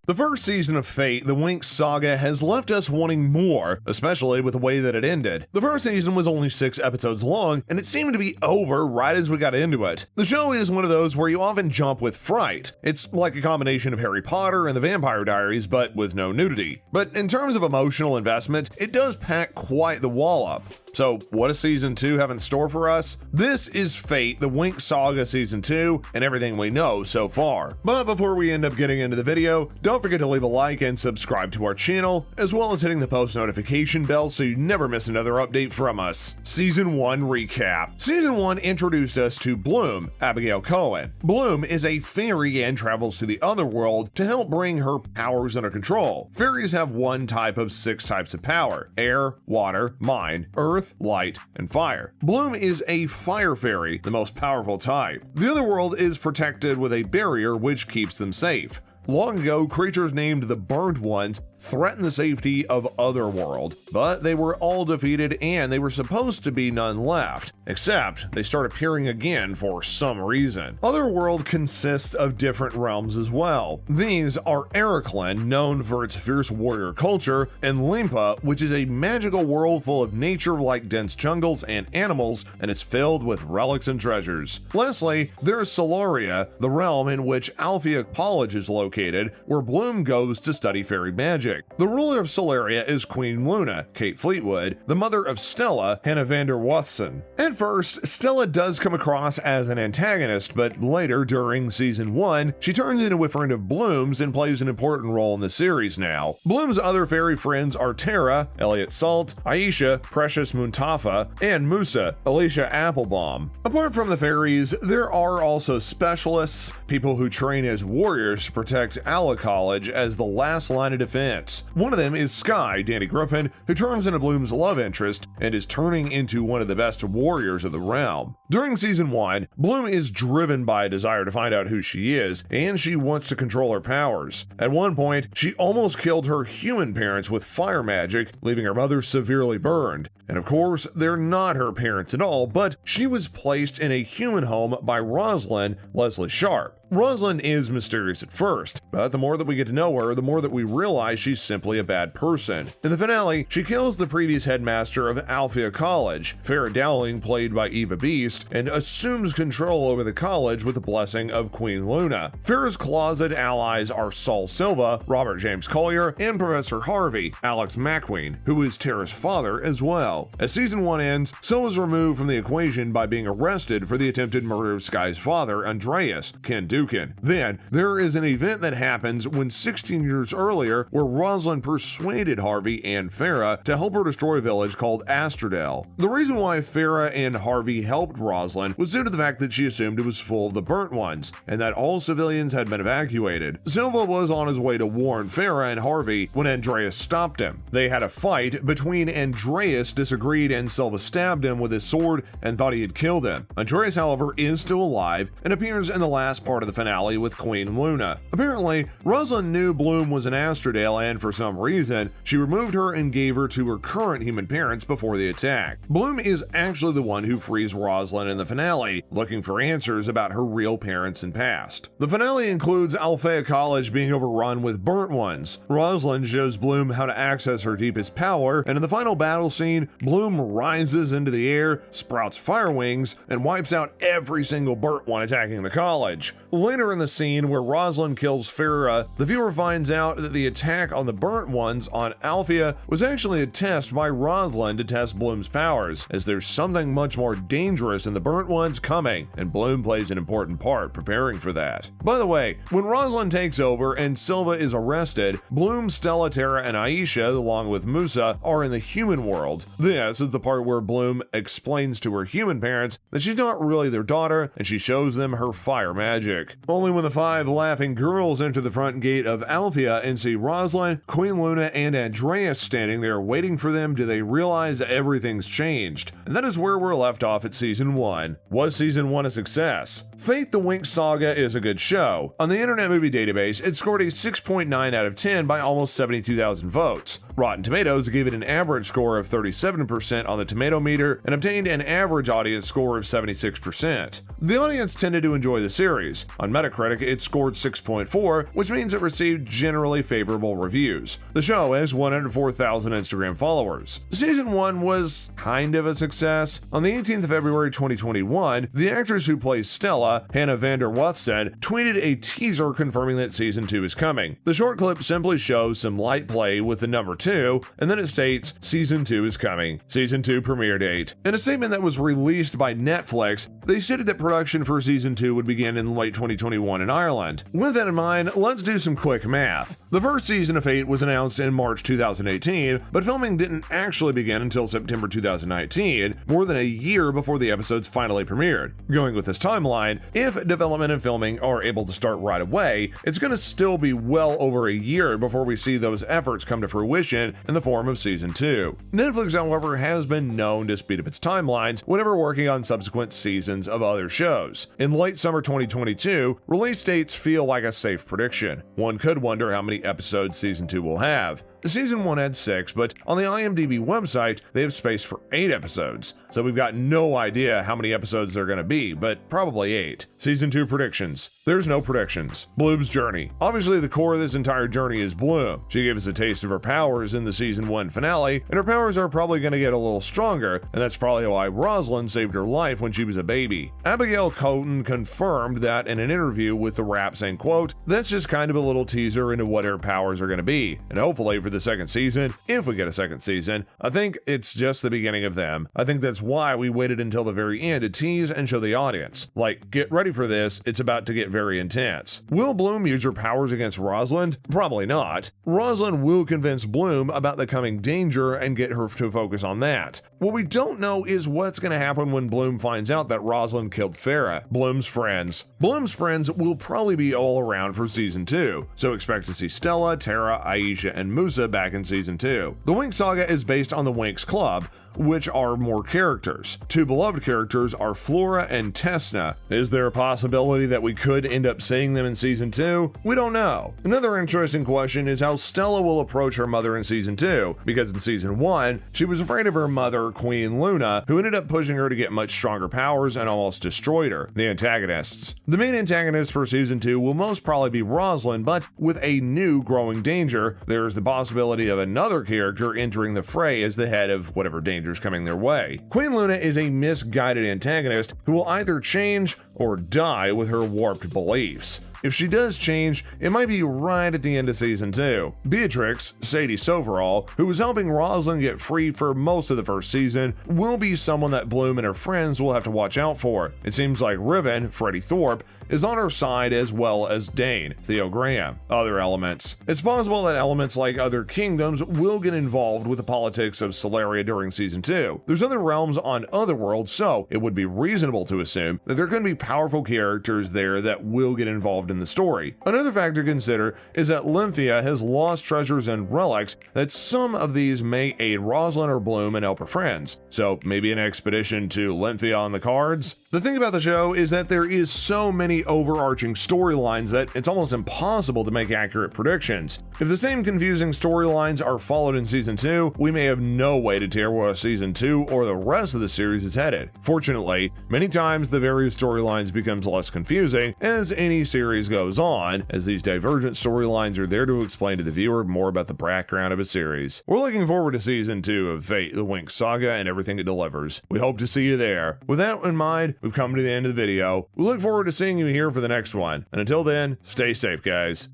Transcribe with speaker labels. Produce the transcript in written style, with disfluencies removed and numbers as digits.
Speaker 1: The first season of Fate the Winx Saga has left us wanting more, especially with the way that it ended. The first season was only 6 episodes long, and it seemed to be over right as we got into it. The show is one of those where you often jump with fright. It's like a combination of Harry Potter and the Vampire Diaries, but with no nudity. But in terms of emotional investment, it does pack quite the wallop. So what does Season 2 have in store for us? This is Fate the Winx Saga Season 2 and everything we know so far. But before we end up getting into the video, don't forget to leave a like and subscribe to our channel, as well as hitting the post notification bell so you never miss another update from us. Season 1 Recap. Season 1 introduced us to Bloom, Abigail Cohen. Bloom is a fairy and travels to the otherworld to help bring her powers under control. Fairies have one type of 6 types of power: air, water, mind, earth, light, and fire. Bloom is a fire fairy, the most powerful type. The otherworld is protected with a barrier which keeps them safe. Long ago, creatures named the Burnt Ones threatened the safety of Otherworld, but they were all defeated and they were supposed to be none left, except they start appearing again for some reason. Otherworld consists of different realms as well. These are Ericlin, known for its fierce warrior culture, and Limpa, which is a magical world full of nature like dense jungles and animals, and it's filled with relics and treasures. Lastly, there's Solaria, the realm in which Alphea College is located, where Bloom goes to study fairy magic. The ruler of Solaria is Queen Luna, Kate Fleetwood, the mother of Stella, Hannah Vander Wuthsen. At first, Stella does come across as an antagonist, but later during Season 1, she turns into a friend of Bloom's and plays an important role in the series now. Bloom's other fairy friends are Tara, Elliot Salt, Aisha, Precious Muntafa, and Musa, Alicia Applebaum. Apart from the fairies, there are also specialists, people who train as warriors to protect Ala College as the last line of defense. One of them is Sky, Danny Griffin, who turns into Bloom's love interest and is turning into one of the best warriors of the realm. During Season 1, Bloom is driven by a desire to find out who she is, and she wants to control her powers. At one point, she almost killed her human parents with fire magic, leaving her mother severely burned. And of course, they're not her parents at all, but she was placed in a human home by Rosalind, Leslie Sharp. Rosalind is mysterious at first, but the more that we get to know her, the more that we realize she's simply a bad person. In the finale, she kills the previous headmaster of Alphea College, Farrah Dowling, played by Eva Beast, and assumes control over the college with the blessing of Queen Luna. Farrah's closet allies are Saul Silva, Robert James Collier, and Professor Harvey, Alex McQueen, who is Tara's father as well. As Season 1 ends, Silva's removed from the equation by being arrested for the attempted murder of Sky's father, Andreas, Ken Dugan. Then, there is an event that happens when 16 years earlier where Rosalind persuaded Harvey and Farrah to help her destroy a village called Astrodale. The reason why Farrah and Harvey helped Rosalind was due to the fact that she assumed it was full of the Burnt Ones, and that all civilians had been evacuated. Silva was on his way to warn Farrah and Harvey when Andreas stopped him. They had a fight between Andreas disagreed and Silva stabbed him with his sword and thought he had killed him. Andreas, however, is still alive and appears in the last part of the finale with Queen Luna. Apparently, Rosalind knew Bloom was an Astrodale, and for some reason, she removed her and gave her to her current human parents before the attack. Bloom is actually the one who frees Rosalind in the finale, looking for answers about her real parents and past. The finale includes Alphea College being overrun with Burnt Ones. Rosalind shows Bloom how to access her deepest power, and in the final battle scene, Bloom rises into the air, sprouts fire wings, and wipes out every single Burnt One attacking the college. Later in the scene where Rosalind kills Farrah, the viewer finds out that the attack on the Burnt Ones on Alphea was actually a test by Rosalind to test Bloom's powers, as there's something much more dangerous in the Burnt Ones coming, and Bloom plays an important part preparing for that. By the way, when Rosalind takes over and Silva is arrested, Bloom, Stella, Tara, and Aisha, along with Musa, are in the human world. This is the part where Bloom explains to her human parents that she's not really their daughter, and she shows them her fire magic. Only when the 5 laughing girls enter the front gate of Alphea and see Rosalind, Queen Luna, and Andreas standing there waiting for them do they realize everything's changed. And that is where we're left off at Season 1. Was Season 1 a success? Fate the Winx Saga is a good show. On the Internet Movie Database, it scored a 6.9 out of 10 by almost 72,000 votes. Rotten Tomatoes gave it an average score of 37% on the tomato meter and obtained an average audience score of 76%. The audience tended to enjoy the series. On Metacritic, it scored 6.4, which means it received generally favorable reviews. The show has 104,000 Instagram followers. Season 1 was kind of a success. On the 18th of February 2021, the actress who plays Stella, Hannah Vander Wuthsen, tweeted a teaser confirming that Season 2 is coming. The short clip simply shows some light play with the number 2, and then it states, "Season 2 is coming. Season 2 premiere date." In a statement that was released by Netflix, they stated that production for Season 2 would begin in late 2021 in Ireland. With that in mind, let's do some quick math. The first season of Fate was announced in March 2018, but filming didn't actually begin until September 2019, more than a year before the episodes finally premiered. Going with this timeline, if development and filming are able to start right away, it's going to still be well over a year before we see those efforts come to fruition in the form of Season 2. Netflix, however, has been known to speed up its timelines whenever working on subsequent seasons of other shows. In late summer 2022, release dates feel like a safe prediction. One could wonder how many episodes Season 2 will have. Season 1 had 6, but on the IMDb website, they have space for 8 episodes, so we've got no idea how many episodes they're going to be, but probably 8. Season 2 predictions. There's no predictions. Bloom's journey. Obviously, the core of this entire journey is Bloom. She gave us a taste of her powers in the Season 1 finale, and her powers are probably going to get a little stronger, and that's probably why Rosalind saved her life when she was a baby. Abigail Coton confirmed that in an interview with The Wrap, saying, quote, "That's just kind of a little teaser into what her powers are going to be, and hopefully for the second season, if we get a second season, I think it's just the beginning of them. I think that's why we waited until the very end to tease and show the audience. Like, get ready for this, it's about to get very intense." Will Bloom use her powers against Rosalind? Probably not. Rosalind will convince Bloom about the coming danger and get her to focus on that. What we don't know is what's going to happen when Bloom finds out that Rosalind killed Farah, Bloom's friends. Bloom's friends will probably be all around for Season 2, so expect to see Stella, Tara, Aisha, and Musa back in Season 2. The Winx Saga is based on the Winx Club, which are more characters. 2 beloved characters are Flora and Tesna. Is there a possibility that we could end up seeing them in Season 2? We don't know. Another interesting question is how Stella will approach her mother in Season 2, because in Season 1, she was afraid of her mother, Queen Luna, who ended up pushing her to get much stronger powers and almost destroyed her. The Antagonists. The main antagonist for Season 2 will most probably be Rosalind, but with a new growing danger, there's the possibility of another character entering the fray as the head of whatever danger coming their way. Queen Luna is a misguided antagonist who will either change or die with her warped beliefs. If she does change, it might be right at the end of Season 2. Beatrix, Sadie Soverall, who was helping Rosalind get free for most of the first season, will be someone that Bloom and her friends will have to watch out for. It seems like Riven, Freddie Thorpe, is on her side as well as Dane, Theo Graham. Other elements. It's possible that elements like other kingdoms will get involved with the politics of Solaria during Season 2. There's other realms on other worlds, so it would be reasonable to assume that there could be powerful characters there that will get involved in the story. Another factor to consider is that Lymphia has lost treasures and relics that some of these may aid Rosalind or Bloom and help her friends. So maybe an expedition to Lymphia on the cards? The thing about the show is that there is so many overarching storylines that it's almost impossible to make accurate predictions. If the same confusing storylines are followed in Season 2, we may have no way to tell where Season 2 or the rest of the series is headed. Fortunately, many times the various storylines becomes less confusing as any series goes on, as these divergent storylines are there to explain to the viewer more about the background of a series. We're looking forward to Season 2 of Fate the Winx Saga and everything it delivers. We hope to see you there. With that in mind, we've come to the end of the video. We look forward to seeing you here for the next one, and until then, stay safe, guys.